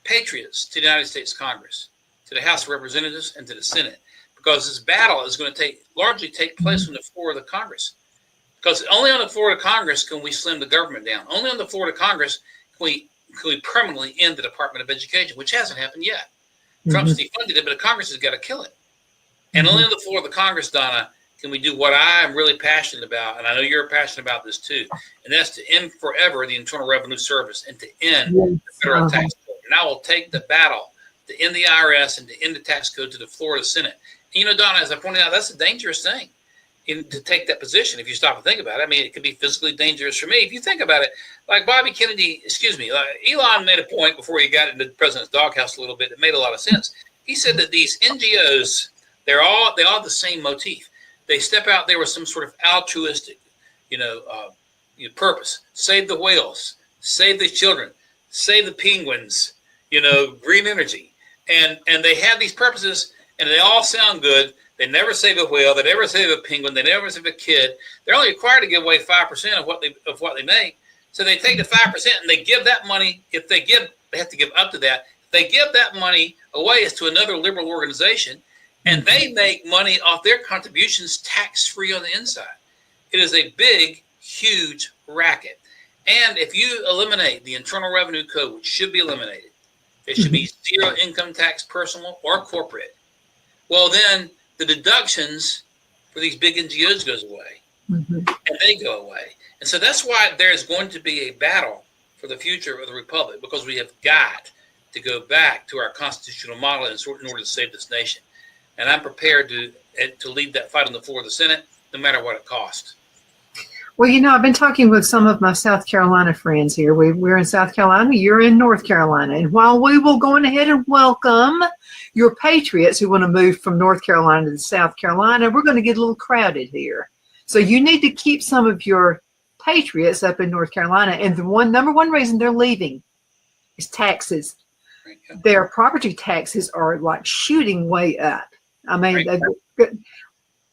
patriots to the United States Congress, to the House of Representatives, and to the Senate, because this battle is going to largely take place on the floor of the Congress. Because only on the floor of Congress can we slim the government down. Only on the floor of Congress can we permanently end the Department of Education, which hasn't happened yet. Trump's defunded it, but the Congress has got to kill it. And only on the floor of the Congress, Donna, can we do what I'm really passionate about, and I know you're passionate about this too, and that's to end forever the Internal Revenue Service and to end the federal tax code. And I will take the battle to end the IRS and to end the tax code to the floor of the Senate. And, you know, Donna, as I pointed out, that's a dangerous thing to take that position if you stop and think about it. I mean, it could be physically dangerous for me. If you think about it, like Bobby Kennedy, Elon made a point before he got into the president's doghouse a little bit that made a lot of sense. He said that these NGOs, they all have the same motif. They step out there with some sort of altruistic, purpose. Save the whales, save the children, save the penguins, green energy. And they have these purposes, and they all sound good. They never save a whale. They never save a penguin. They never save a kid. They're only required to give away 5% of what they make. So they take the 5% and they give that money. If they have to give up to that. If they give that money away to another liberal organization, and they make money off their contributions tax-free on the inside. It is a big, huge racket. And if you eliminate the Internal Revenue Code, which should be eliminated, it should be zero income tax, personal or corporate. Well, then the deductions for these big NGOs goes away, and they go away. And so that's why there's going to be a battle for the future of the republic, because we have got to go back to our constitutional model in order to save this nation. And I'm prepared to lead that fight on the floor of the Senate, no matter what it costs. Well, I've been talking with some of my South Carolina friends here. We're in South Carolina. You're in North Carolina. And while we will go ahead and welcome your patriots who want to move from North Carolina to South Carolina, we're going to get a little crowded here. So you need to keep some of your patriots up in North Carolina. And the number one reason they're leaving is taxes. Their property taxes are like shooting way up. I mean,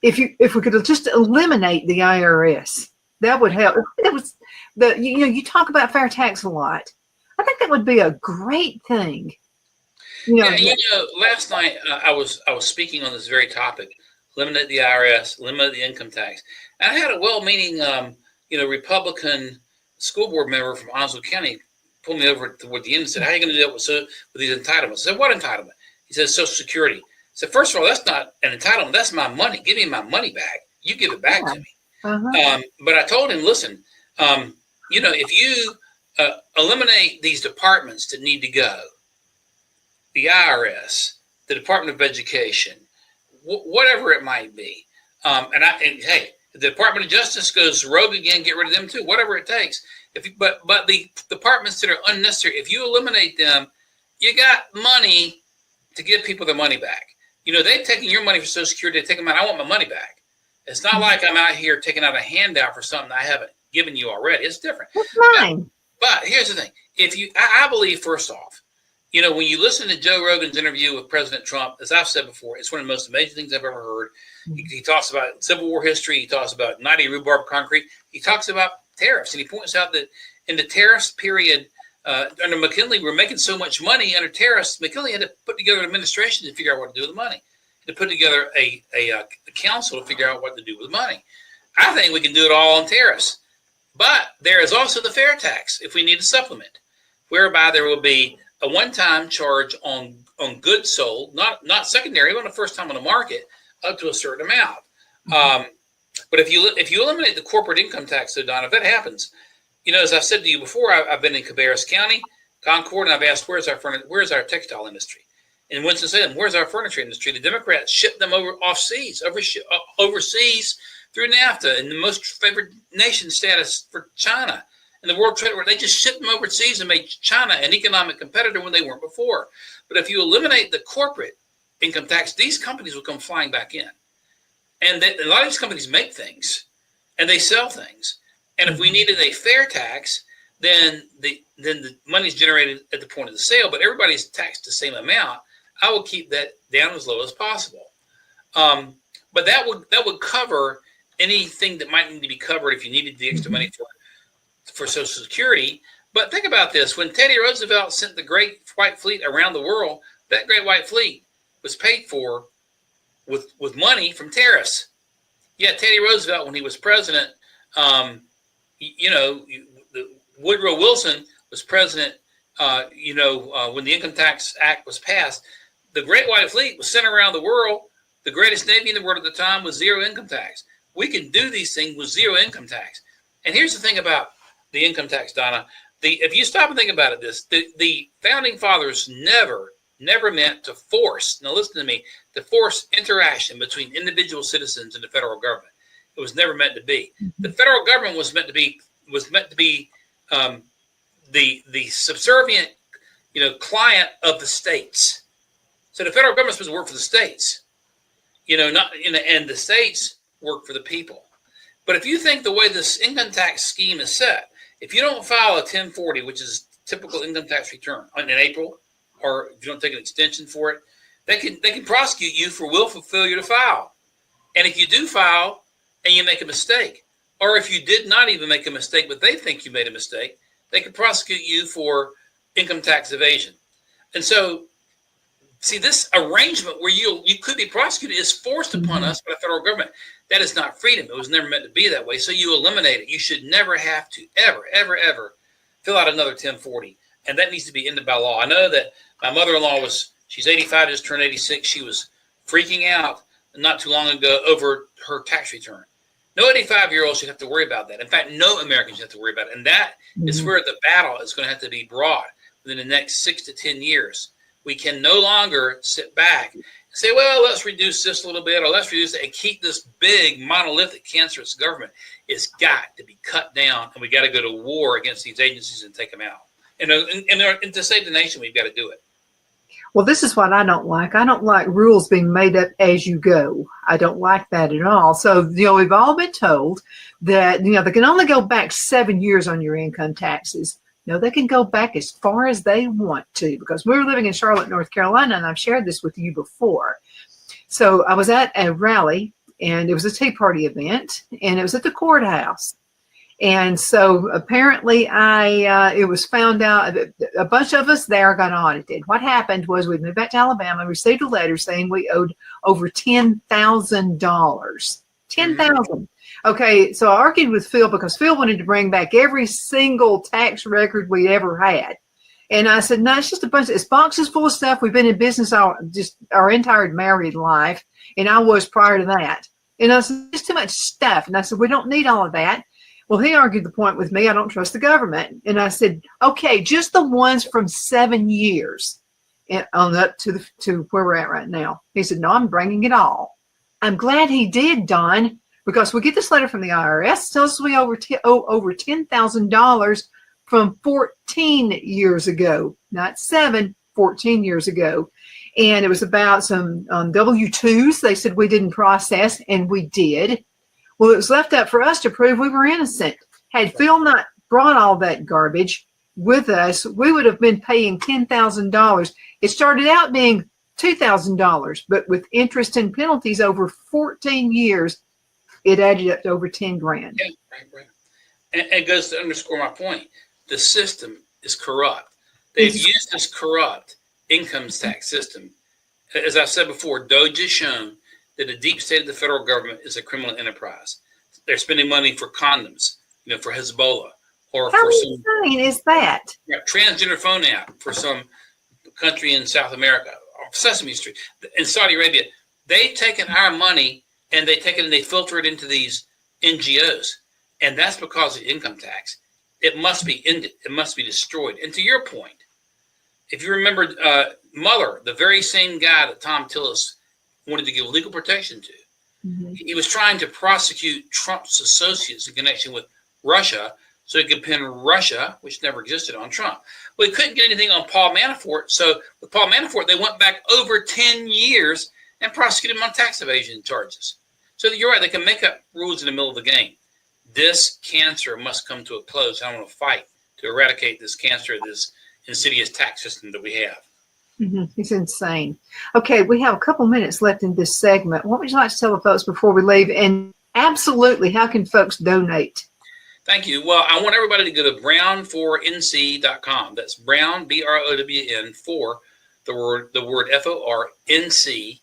if we could just eliminate the IRS, that would help. It was you talk about fair tax a lot. I think that would be a great thing. Last night I was speaking on this very topic: eliminate the IRS, eliminate the income tax. And I had a well-meaning, Republican school board member from Onslow County pull me over toward the end and said, "How are you going to deal with these entitlements?" I said, "What entitlement?" He said, "Social Security." So first of all, that's not an entitlement. That's my money. Give me my money back. You give it back to me. But I told him, listen, if you eliminate these departments that need to go, the IRS, the Department of Education, whatever it might be, hey, if the Department of Justice goes rogue again, get rid of them too. Whatever it takes. But the departments that are unnecessary, if you eliminate them, you got money to give people their money back. They've taken your money for Social Security. They take them out. I want my money back. It's not like I'm out here taking out a handout for something I haven't given you already. It's different. That's mine. But here's the thing. I believe, first off, when you listen to Joe Rogan's interview with President Trump, as I've said before, it's one of the most amazing things I've ever heard. He talks about Civil War history. He talks about 90 rhubarb concrete. He talks about tariffs, and he points out that in the tariffs period, under McKinley, we're making so much money under tariffs. McKinley had to put together an administration to figure out what to do with the money, to put together a council to figure out what to do with the money. I think we can do it all on tariffs. But there is also the fair tax, if we need a supplement, whereby there will be a one-time charge on goods sold, not secondary, but the first time on the market, up to a certain amount. But if you eliminate the corporate income tax, so Don, if that happens, as I've said to you before, I've been in Cabarrus County, Concord, and I've asked, where's our textile industry? In Winston-Salem, where's our furniture industry? The Democrats ship them overseas through NAFTA, and the most favored nation status for China. And the World Trade Organization, they just shipped them overseas and made China an economic competitor when they weren't before. But if you eliminate the corporate income tax, these companies will come flying back in. And a lot of these companies make things, and they sell things. And if we needed a fair tax, then the money's generated at the point of the sale, but everybody's taxed the same amount. I will keep that down as low as possible. But that would cover anything that might need to be covered if you needed the extra money for Social Security. But think about this. When Teddy Roosevelt sent the Great White Fleet around the world, that Great White Fleet was paid for with money from tariffs. Yeah, Teddy Roosevelt, when he was president, Woodrow Wilson was president, when the Income Tax Act was passed. The Great White Fleet was sent around the world. The greatest navy in the world at the time was zero income tax. We can do these things with zero income tax. And here's the thing about the income tax, Donna. If you stop and think about it, the founding fathers never meant to force, now listen to me, to force interaction between individual citizens and the federal government. It was never meant to be. The federal government was meant to be the subservient, client of the states. So the federal government is supposed to work for the states, and the states work for the people. But if you think the way this income tax scheme is set, if you don't file a 1040, which is typical income tax return in April, or if you don't take an extension for it, they can prosecute you for willful failure to file. And if you do file and you make a mistake, or if you did not even make a mistake, but they think you made a mistake, they can prosecute you for income tax evasion. And so, see, this arrangement where you could be prosecuted is forced upon us by the federal government. That is not freedom. It was never meant to be that way. So you eliminate it. You should never have to ever fill out another 1040. And that needs to be ended by law. I know that my mother-in-law she's 85, just turned 86. She was freaking out not too long ago over her tax return. No 85-year-old should have to worry about that. In fact, no American should have to worry about it. And that is where the battle is going to have to be brought within the next 6 to 10 years. We can no longer sit back and say, well, let's reduce this a little bit, or let's reduce it, and keep this big, monolithic, cancerous government. It's got to be cut down, and we got to go to war against these agencies and take them out. And to save the nation, we've got to do it. Well, this is what I don't like. I don't like rules being made up as you go. I don't like that at all. So, we've all been told that, they can only go back 7 years on your income taxes. No, they can go back as far as they want to, because we were living in Charlotte, North Carolina, and I've shared this with you before. So I was at a rally, and it was a Tea Party event, and it was at the courthouse. And so apparently it was found out that a bunch of us there got audited. What happened was we moved back to Alabama, received a letter saying we owed over $10,000. $10,000. Okay, so I argued with Phil because Phil wanted to bring back every single tax record we ever had. And I said, no, it's just it's boxes full of stuff. We've been in business our entire married life, and I was prior to that. And I said, it's too much stuff. And I said, we don't need all of that. Well, he argued the point with me, I don't trust the government. And I said, okay, just the ones from 7 years and on up to where we're at right now. He said, no, I'm bringing it all. I'm glad he did, Don, because we get this letter from the IRS, tells us we owe over $10,000 from 14 years ago, not 7, 14 years ago. And it was about some W-2s they said we didn't process, and we did. Well, it was left up for us to prove we were innocent. Had Phil not brought all that garbage with us, we would have been paying $10,000. It started out being $2,000, but with interest and penalties over 14 years, it added up to over 10 grand. Yeah, right. And it goes to underscore my point. The system is corrupt. They've used this corrupt income tax system. As I've said before, DOGE has shown that the deep state of the federal government is a criminal enterprise. They're spending money for condoms, for Hezbollah, or How for some insane is that? transgender phone app for some country in South America, Sesame Street, in Saudi Arabia. They've taken our money and they take it and they filter it into these NGOs, and that's because of income tax. It must be ended. It must be destroyed. And to your point, if you remember Mueller, the very same guy that Tom Tillis wanted to give legal protection to. Mm-hmm. He was trying to prosecute Trump's associates in connection with Russia so he could pin Russia, which never existed, on Trump. Well, he couldn't get anything on Paul Manafort. So with Paul Manafort, they went back over 10 years and prosecuted him on tax evasion charges. So you're right. They can make up rules in the middle of the game. This cancer must come to a close. I want to fight to eradicate this cancer, this insidious tax system that we have. Mm-hmm. It's insane. Okay, we have a couple minutes left in this segment. What would you like to tell the folks before we leave? And absolutely, how can folks donate? Thank you. Well, I want everybody to go to brown4nc.com. That's Brown, BROWN, for the word FORNC,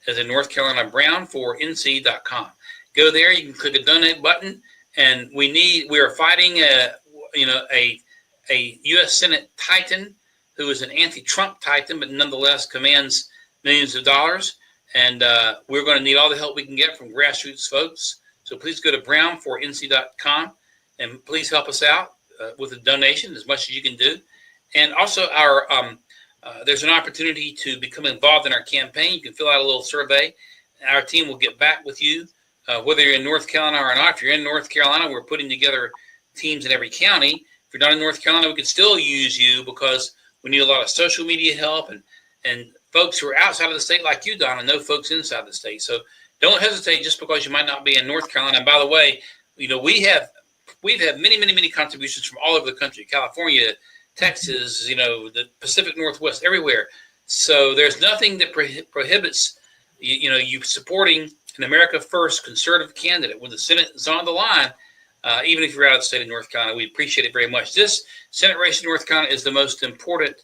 as in North Carolina, brown4nc.com. Go there. You can click a donate button, and we are fighting a U.S. Senate titan who is an anti-Trump titan, but nonetheless commands millions of dollars. And we're going to need all the help we can get from grassroots folks. So please go to brown4nc.com and please help us out with a donation as much as you can do. And also, there's an opportunity to become involved in our campaign. You can fill out a little survey. Our team will get back with you, whether you're in North Carolina or not. If you're in North Carolina, we're putting together teams in every county. If you're not in North Carolina, we could still use you because we need a lot of social media help and folks who are outside of the state like you, Donna, know folks inside the state. So don't hesitate just because you might not be in North Carolina. And by the way, we've had many, many, many contributions from all over the country, California, Texas, the Pacific Northwest, everywhere. So there's nothing that prohibits you supporting an America First conservative candidate when the Senate is on the line. Even if you're out of the state of North Carolina, we appreciate it very much. This Senate race in North Carolina is the most important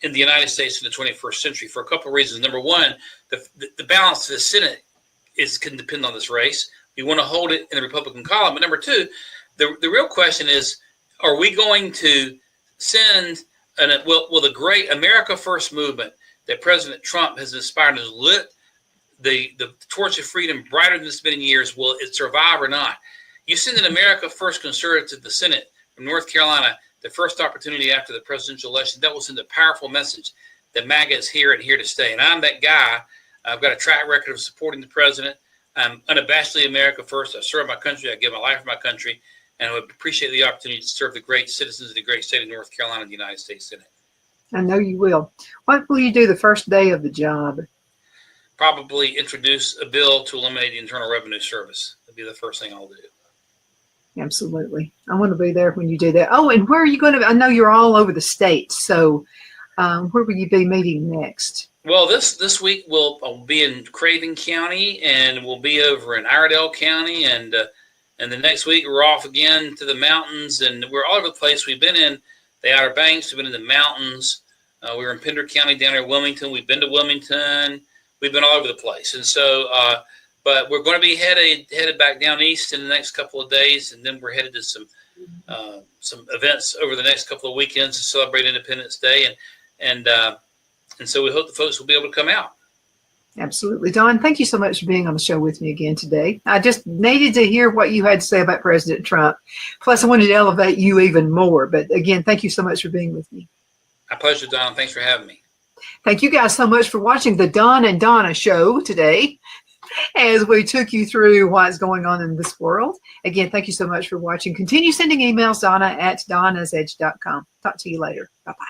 in the United States in the 21st century for a couple of reasons. Number one, the balance of the Senate can depend on this race. We want to hold it in the Republican column. But number two, the real question is, are we going to send will the great America First movement that President Trump has inspired and has lit the torch of freedom brighter than it's been in years, will it survive or not? You send an America First conservative to the Senate from North Carolina, the first opportunity after the presidential election, that will send a powerful message that MAGA is here and here to stay. And I'm that guy. I've got a track record of supporting the president. I'm unabashedly America First. I serve my country. I give my life for my country. And I would appreciate the opportunity to serve the great citizens of the great state of North Carolina and the United States Senate. I know you will. What will you do the first day of the job? Probably introduce a bill to eliminate the Internal Revenue Service. That'd be the first thing I'll do. Absolutely. I want to be there when you do that. Oh, and where are you going to be? I know you're all over the state. So where will you be meeting next? Well, this week we'll be in Craven County, and we'll be over in Iredell County, and the next week we're off again to the mountains, and we're all over the place. We've been in the Outer Banks, we've been in the mountains. We were in Pender County down there in Wilmington. We've been to Wilmington. We've been all over the place, and so but we're going to be headed back down east in the next couple of days, and then we're headed to some events over the next couple of weekends to celebrate Independence Day, and so we hope the folks will be able to come out. Absolutely. Don, thank you so much for being on the show with me again today. I just needed to hear what you had to say about President Trump. Plus, I wanted to elevate you even more. But again, thank you so much for being with me. My pleasure, Don. Thanks for having me. Thank you guys so much for watching the Don and Donna show today as we took you through what's going on in this world. Again, thank you so much for watching. Continue sending emails, Donna@donnasedge.com. Talk to you later. Bye-bye.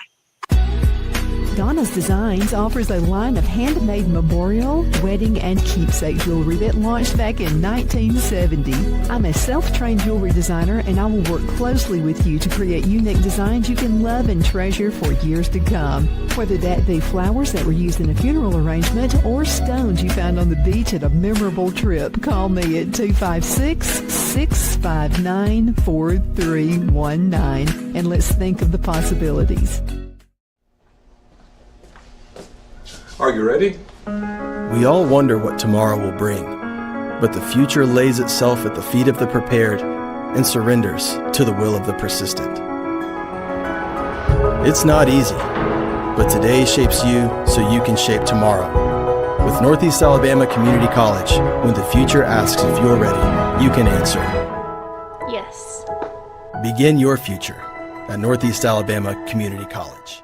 Donna's Designs offers a line of handmade memorial, wedding, and keepsake jewelry that launched back in 1970. I'm a self-trained jewelry designer, and I will work closely with you to create unique designs you can love and treasure for years to come. Whether that be flowers that were used in a funeral arrangement or stones you found on the beach at a memorable trip, call me at 256-659-4319, and let's think of the possibilities. Are you ready? We all wonder what tomorrow will bring, but the future lays itself at the feet of the prepared and surrenders to the will of the persistent. It's not easy, but today shapes you so you can shape tomorrow. With Northeast Alabama Community College, when the future asks if you're ready, you can answer Yes. Begin your future at Northeast Alabama Community College.